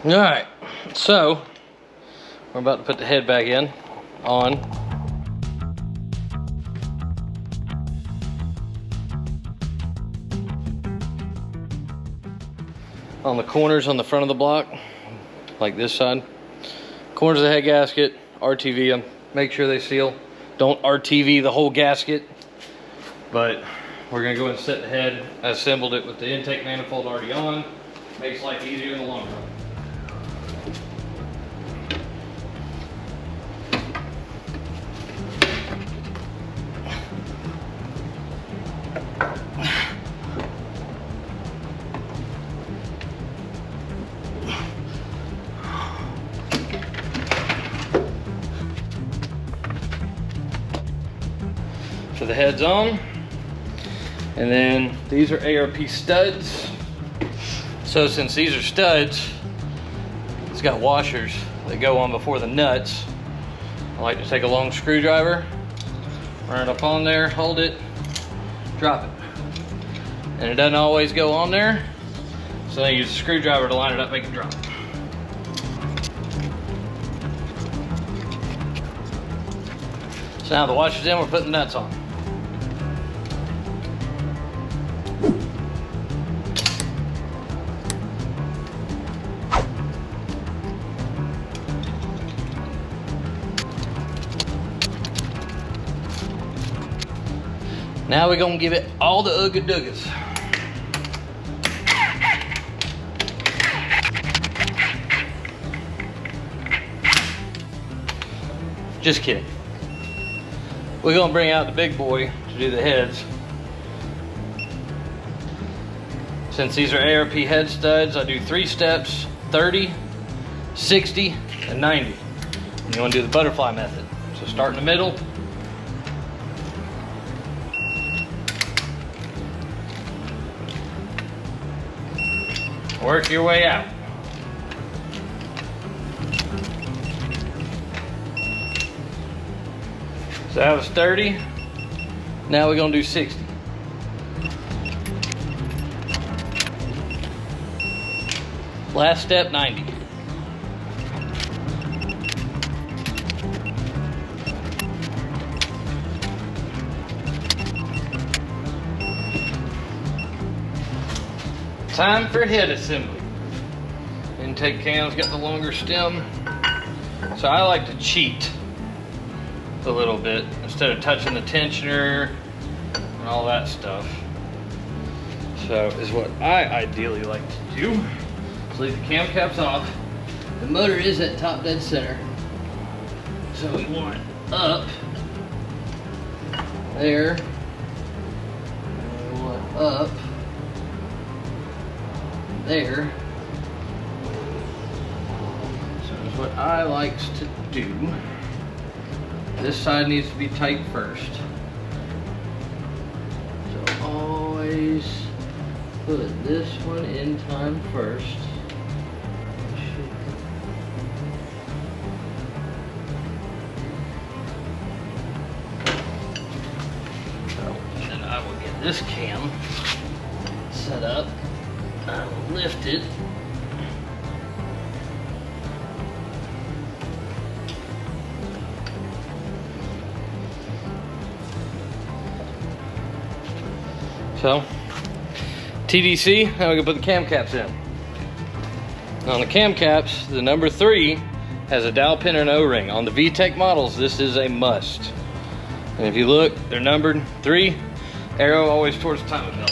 All right, so we're about to put the head back in, on. On the corners on the front of the block, like this side, corners of the head gasket, RTV them, make sure they seal. Don't RTV the whole gasket, but we're gonna go and set the head. I assembled it with the intake manifold already on. Makes life easier in the long run. So the head's on, and then these are ARP studs. So since these are studs, it's got washers that go on before the nuts. I like to take a long screwdriver, run it up on there, hold it, drop it. And it doesn't always go on there, so I use a screwdriver to line it up, make it drop. So now the washer's in, we're putting the nuts on. Now we're gonna give it all the ooga doogas. Just kidding. We're gonna bring out the big boy to do the heads. Since these are ARP head studs, I do 3 steps, 30, 60, and 90. And you wanna do the butterfly method. So start in the middle. Work your way out. So that was 30. Now we're gonna do 60. Last step, 90. Time for head assembly. Intake cam's got the longer stem. So I like to cheat a little bit instead of touching the tensioner and all that stuff. So is what I ideally like to do. Just leave the cam caps off. The motor is at top dead center. So we want up there. And we want up there. So is what I likes to do. This side needs to be tight first. So always put this one in time first. So, and then I will get this cam set up. I will lift it. So, TDC, now we can put the cam caps in. Now on the cam caps, the number 3 has a dowel pin and O-ring. On the VTEC models, this is a must. And if you look, they're numbered 3, arrow always towards the timing belt.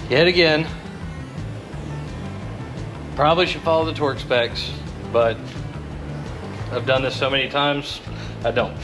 Yet again, Probably should follow the torque specs, but I've done this so many times, I don't.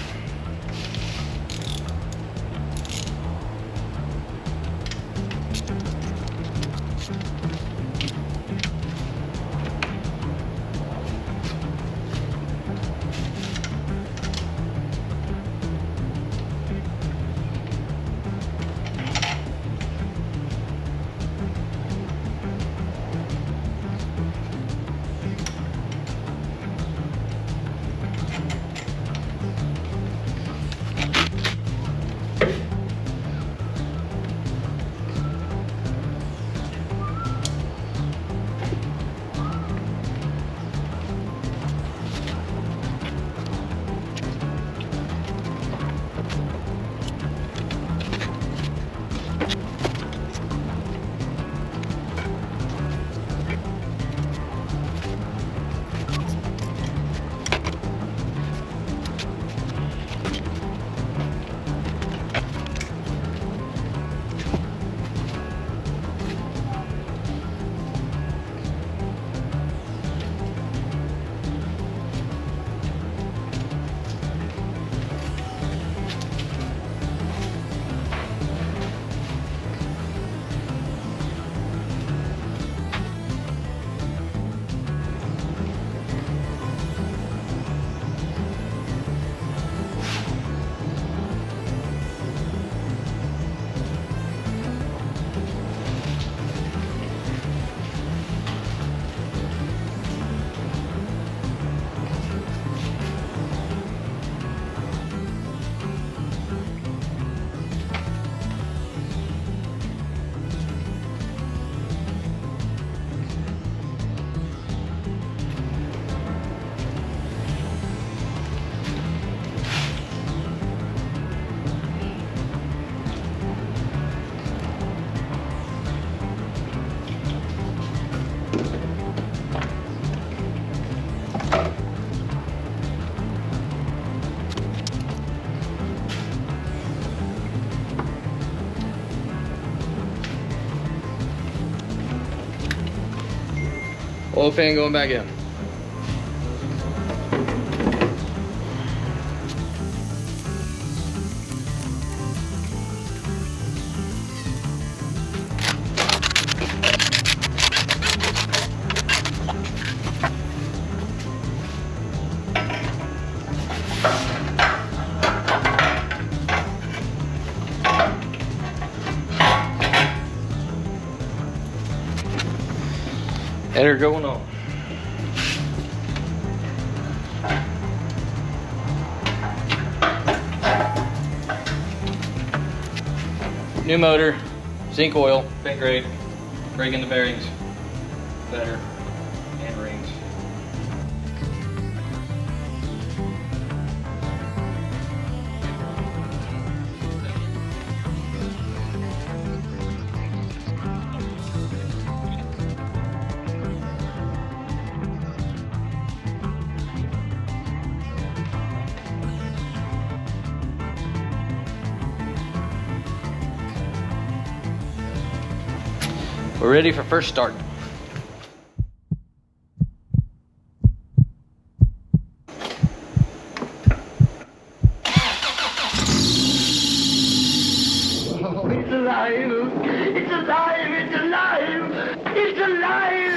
Oil fan going back in. Header going on. New motor, zinc oil, paint grade, breaking the bearings better, and rings. We're ready for first start. Oh, it's alive! It's alive! It's alive! It's alive!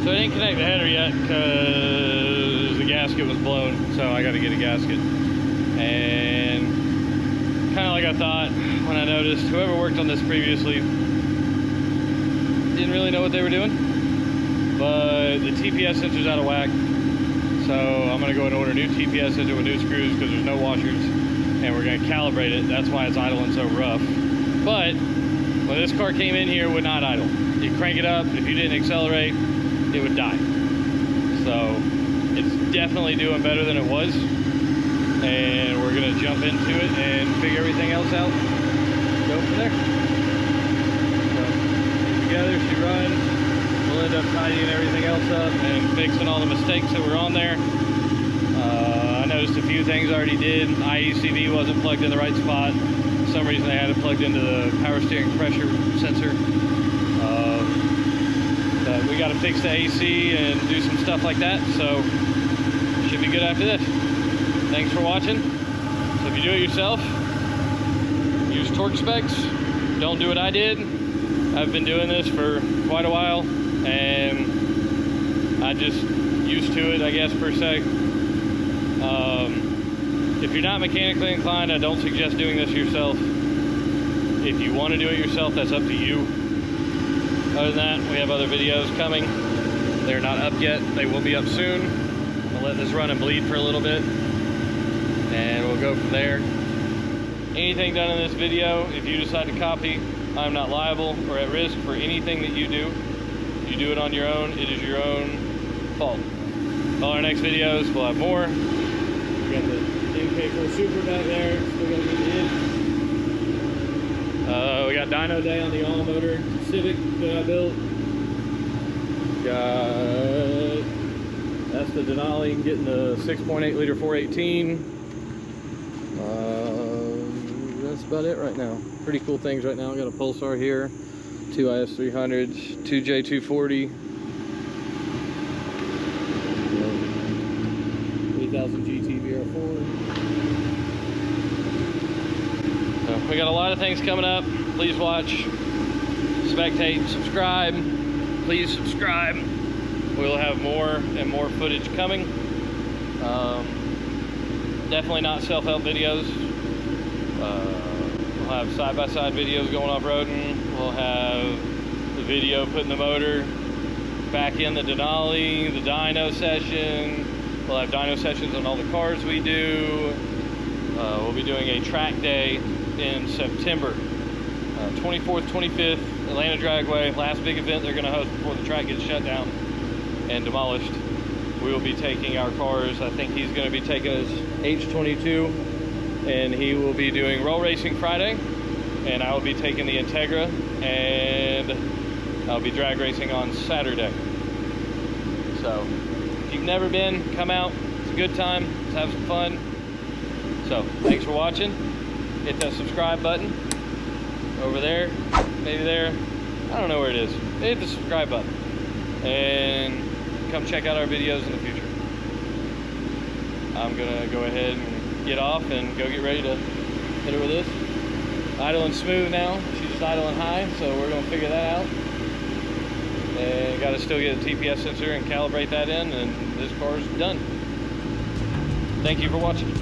So I didn't connect the header yet because the gasket was blown, so I got to get a gasket. And kind of like I thought when I noticed, whoever worked on this previously didn't really know what they were doing, but the TPS sensor's out of whack, so I'm going to go and order a new TPS sensor with new screws because there's no washers, and we're going to calibrate it. That's why it's idling so rough. But when this car came in here, it would not idle. You crank it up, if you didn't accelerate, it would die. So it's definitely doing better than it was, and we're gonna jump into it and figure everything else out, go from there. together, she runs. We'll end up tidying everything else up and fixing all the mistakes that were on there. I noticed a few things I already did. IECV wasn't plugged in the right spot. For some reason they had it plugged into the power steering pressure sensor. But we got to fix the AC and do some stuff like that, so should be good after this. Thanks for watching. So if you do it yourself, use torque specs. Don't do what I did. I've been doing this for quite a while, and I just used to it, I guess, per se. If you're not mechanically inclined, I don't suggest doing this yourself. If you want to do it yourself, that's up to you. Other than that, we have other videos coming. They're not up yet. They will be up soon. I'll let this run and bleed for a little bit, and we'll go from there. Anything done in this video, if you decide to copy, I'm not liable or at risk for anything that you do. If you do it on your own, it is your own fault. All our next videos, we'll have more. We got the MK4 Super back there. Still got to get it in. We got Dyno Day on the all-motor Civic that I built. That's the Denali getting the 6.8 liter 418. That's about it right now. Pretty cool things right now. I got a Pulsar here, 2 IS300s, 2 J240, 3000 GT VR4. So we got a lot of things coming up. Please watch, spectate, subscribe. Please subscribe. We'll have more and more footage coming. Definitely not self-help videos. We'll have side-by-side videos going off-roading. We'll have the video putting the motor back in the Denali, the dyno session. We'll have dyno sessions on all the cars we do. We'll be doing a track day in September. 24th, 25th, Atlanta Dragway, last big event they're going to host before the track gets shut down and demolished. We will be taking our cars. I think he's going to be taking his H22, and he will be doing roll racing Friday, and I will be taking the Integra, and I'll be drag racing on Saturday. So if you've never been, come out. It's a good time. Let's have some fun. So thanks for watching. Hit that subscribe button over there, maybe there. I don't know where it is. Hit the subscribe button and come check out our videos in the future. I'm gonna go ahead and get off and go get ready to hit her with this. Idling smooth now. She's just idling high, so we're gonna figure that out. And gotta still get a TPS sensor and calibrate that in, and this car's done. Thank you for watching.